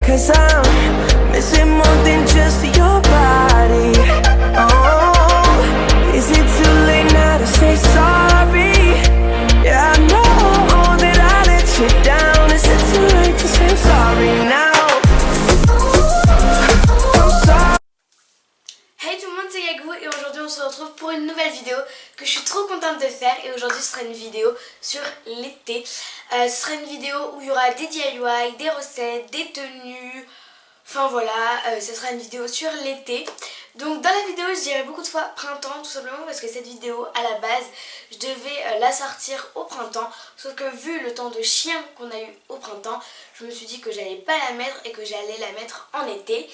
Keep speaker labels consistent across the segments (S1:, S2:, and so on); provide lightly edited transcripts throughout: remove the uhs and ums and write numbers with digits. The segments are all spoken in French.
S1: 'cause I'm missing more than just your body. Oh, is it too late now to say sorry? Yeah, I know that I let you down. Is it too late to say I'm sorry now?
S2: Hey tout le monde, c'est Gagou et aujourd'hui on se retrouve pour une nouvelle vidéo que je suis trop contente de faire. Et aujourd'hui ce sera une vidéo sur l'été. Ce sera une vidéo où il y aura des DIY, des recettes, des tenues. Enfin voilà, ce sera une vidéo sur l'été. Donc dans la vidéo je dirais beaucoup de fois printemps, tout simplement parce que cette vidéo à la base je devais la sortir au printemps. Sauf que vu le temps de chien qu'on a eu au printemps, je me suis dit que j'allais pas la mettre et que j'allais la mettre en été.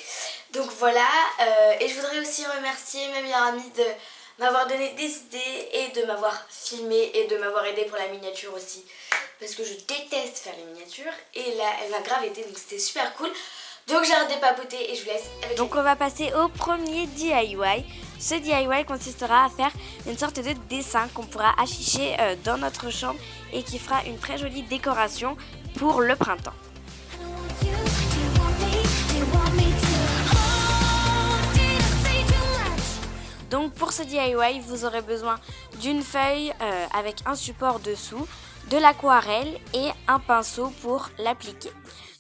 S2: Donc voilà, et je voudrais aussi remercier ma meilleure amie de m'avoir donné des idées et de m'avoir filmé et de m'avoir aidé pour la miniature aussi. Parce que je déteste faire les miniatures et là elle m'a grave aidé, donc c'était super cool. Donc j'arrête de papoter et je vous laisse avec. Donc on va passer au premier DIY. Ce DIY consistera à faire une sorte de dessin qu'on pourra afficher dans notre chambre et qui fera une très jolie décoration pour le printemps. Donc pour ce DIY, vous aurez besoin d'une feuille avec un support dessous, de l'aquarelle et un pinceau pour l'appliquer.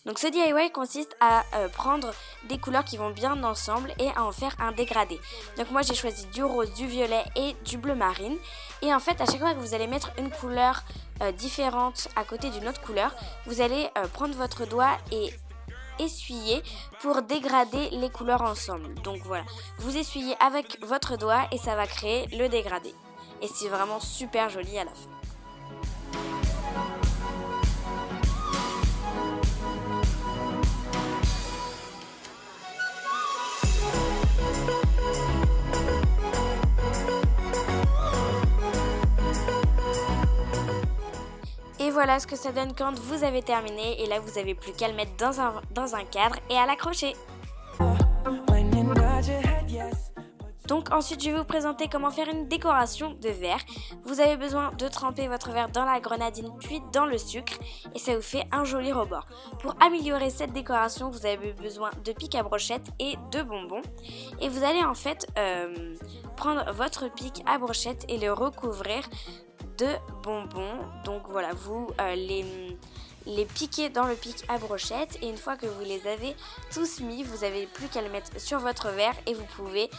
S2: Donc ce DIY consiste à prendre des couleurs qui vont bien ensemble et à en faire un dégradé. Donc moi j'ai choisi du rose, du violet et du bleu marine. Et en fait à chaque fois que vous allez mettre une couleur différente à côté d'une autre couleur, vous allez prendre votre doigt et essuyer pour dégrader les couleurs ensemble. Donc voilà, vous essuyez avec votre doigt et ça va créer le dégradé. Et c'est vraiment super joli à la fin. Et voilà ce que ça donne quand vous avez terminé. Et là vous n'avez plus qu'à le mettre dans un cadre et à l'accrocher. Donc ensuite je vais vous présenter comment faire une décoration de verre. Vous avez besoin de tremper votre verre dans la grenadine puis dans le sucre et ça vous fait un joli rebord. Pour améliorer cette décoration vous avez besoin de pic à brochette et de bonbons. Et vous allez en fait prendre votre pic à brochette et le recouvrir de bonbons. Donc voilà, vous les piquez dans le pic à brochette et une fois que vous les avez tous mis, vous n'avez plus qu'à le mettre sur votre verre et vous pouvez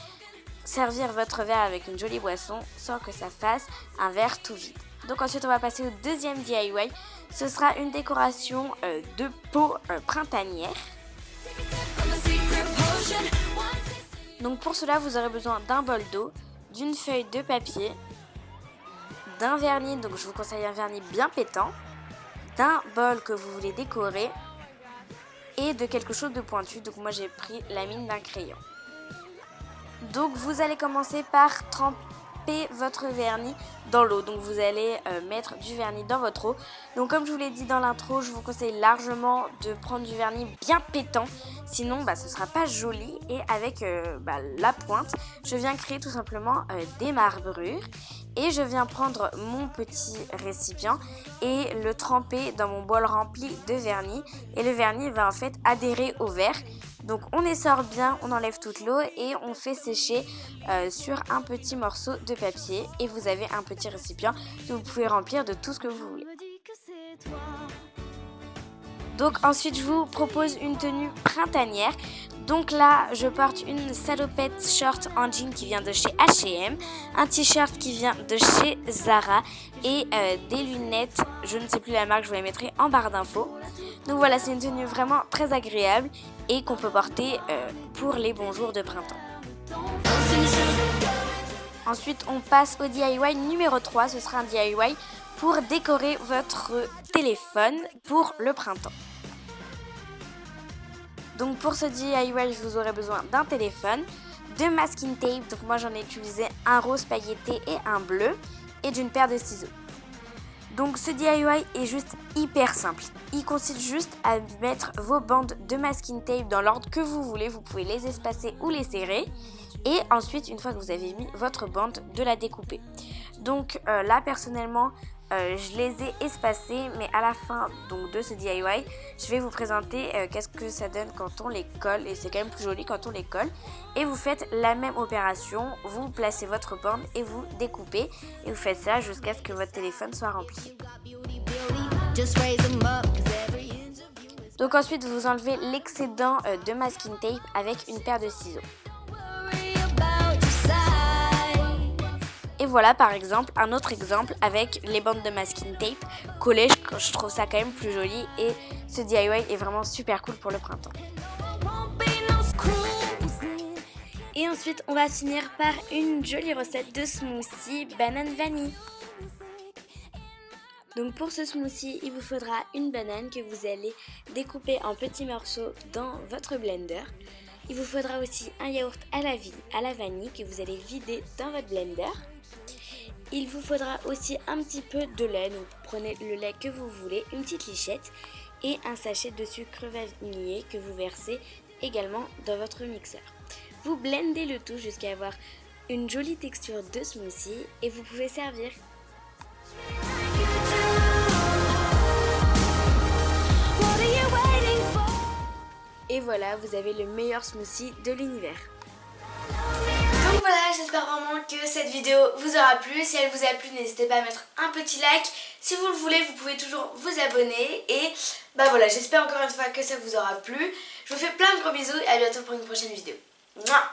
S2: servir votre verre avec une jolie boisson sans que ça fasse un verre tout vide. Donc ensuite on va passer au deuxième DIY. Ce sera une décoration de peau printanière. Donc pour cela vous aurez besoin d'un bol d'eau, d'une feuille de papier, d'un vernis, donc je vous conseille un vernis bien pétant, d'un bol que vous voulez décorer et de quelque chose de pointu. Donc moi j'ai pris la mine d'un crayon. Donc vous allez commencer par tremper votre vernis dans l'eau. Donc vous allez mettre du vernis dans votre eau. Donc comme je vous l'ai dit dans l'intro, je vous conseille largement de prendre du vernis bien pétant. Sinon ce sera pas joli. Et avec la pointe, je viens créer tout simplement des marbrures. Et je viens prendre mon petit récipient et le tremper dans mon bol rempli de vernis. Et le vernis va en fait adhérer au verre. Donc on essore bien, on enlève toute l'eau et on fait sécher sur un petit morceau de papier. Et vous avez un petit récipient que vous pouvez remplir de tout ce que vous voulez. Donc ensuite je vous propose une tenue printanière. Donc là je porte une salopette short en jean qui vient de chez H&M, un t-shirt qui vient de chez Zara et des lunettes, je ne sais plus la marque, je vous les mettrai en barre d'infos. Donc voilà, c'est une tenue vraiment très agréable et qu'on peut porter pour les bons jours de printemps. Ensuite on passe au DIY numéro 3, ce sera un DIY pour décorer votre téléphone pour le printemps. Donc pour ce DIY, vous aurez besoin d'un téléphone, de masking tape, donc moi j'en ai utilisé un rose pailleté et un bleu, et d'une paire de ciseaux. Donc ce DIY est juste hyper simple. Il consiste juste à mettre vos bandes de masking tape dans l'ordre que vous voulez, vous pouvez les espacer ou les serrer. Et ensuite, une fois que vous avez mis votre bande, de la découper. Donc là personnellement, je les ai espacés, mais à la fin donc, de ce DIY, je vais vous présenter qu'est-ce que ça donne quand on les colle, et c'est quand même plus joli quand on les colle. Et vous faites la même opération, vous placez votre bande et vous découpez, et vous faites ça jusqu'à ce que votre téléphone soit rempli. Donc ensuite vous enlevez l'excédent de masking tape avec une paire de ciseaux. Et voilà par exemple un autre exemple avec les bandes de masking tape collées. Je trouve ça quand même plus joli et ce DIY est vraiment super cool pour le printemps. Et ensuite on va finir par une jolie recette de smoothie banane vanille. Donc pour ce smoothie, il vous faudra une banane que vous allez découper en petits morceaux dans votre blender. Il vous faudra aussi un yaourt à la vanille que vous allez vider dans votre blender. Il vous faudra aussi un petit peu de lait, donc prenez le lait que vous voulez, une petite lichette et un sachet de sucre vanillé que vous versez également dans votre mixeur. Vous blendez le tout jusqu'à avoir une jolie texture de smoothie et vous pouvez servir. Et voilà, vous avez le meilleur smoothie de l'univers. Donc voilà, j'espère vraiment que cette vidéo vous aura plu. Si elle vous a plu, n'hésitez pas à mettre un petit like. Si vous le voulez, vous pouvez toujours vous abonner. Et bah voilà, j'espère encore une fois que ça vous aura plu. Je vous fais plein de gros bisous et à bientôt pour une prochaine vidéo. Mouah.